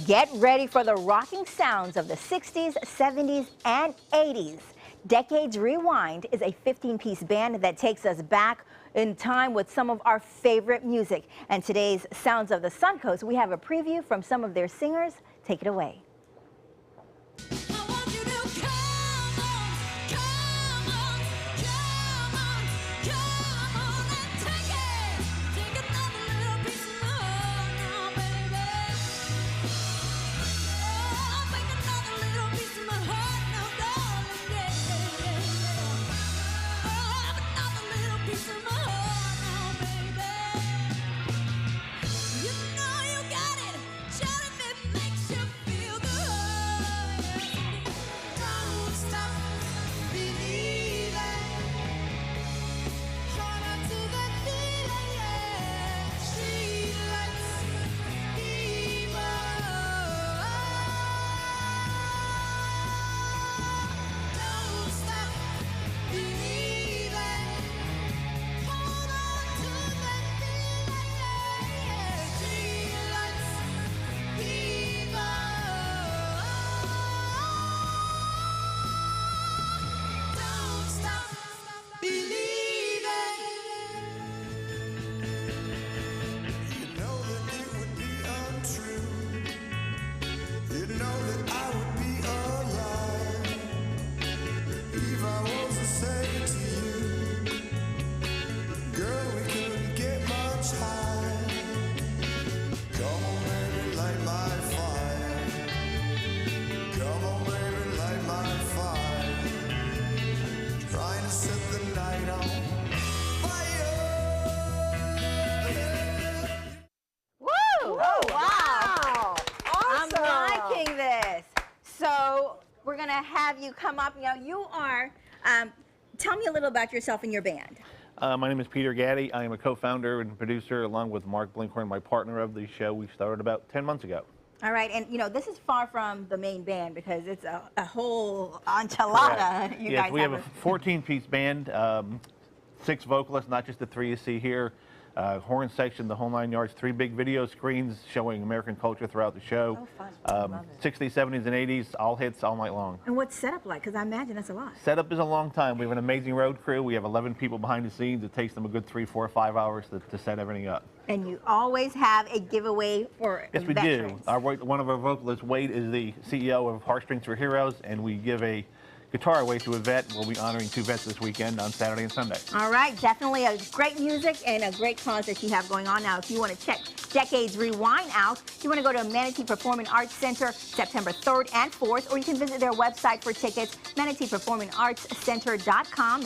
Get ready for the rocking sounds of the 60s, 70s, and 80s. Decades Rewind is a 15-piece band that takes us back in time with some of our favorite music. And today's Sounds of the Suncoast, we have a preview from some of their singers. Take it away. So we're going to have you come up. Now you are, tell me a little about yourself and your band. My name is Peter Gaddy. I am a co-founder and producer along with Mark Blinkhorn, my partner of the show. We started about 10 months ago. All right, and you know, this is far from the main band because it's a whole enchilada. Correct. Yes, we have a 14-piece band, 6 vocalists, not just the 3 you see here. Horn section, the whole 9 yards, 3 big video screens showing American culture throughout the show. Oh, fun. I love it. 60s, 70s, and 80s, all hits all night long. And what's setup like? Because I imagine that's a lot. Setup is a long time. We have an amazing road crew. We have 11 people behind the scenes. It takes them a good 3, 4, 5 hours to set everything up. And you always have a giveaway for Yes, we veterans. do. One of our vocalists, Wade, is the CEO of Heartstrings for Heroes, and we give a guitar away to a vet. We'll be honoring 2 vets this weekend on Saturday and Sunday. All right, definitely a great music and a great cause that you have going on now. If you want to check Decades Rewind out, you want to go to Manatee Performing Arts Center September 3rd and 4th, or you can visit their website for tickets, manateeperformingartscenter.com.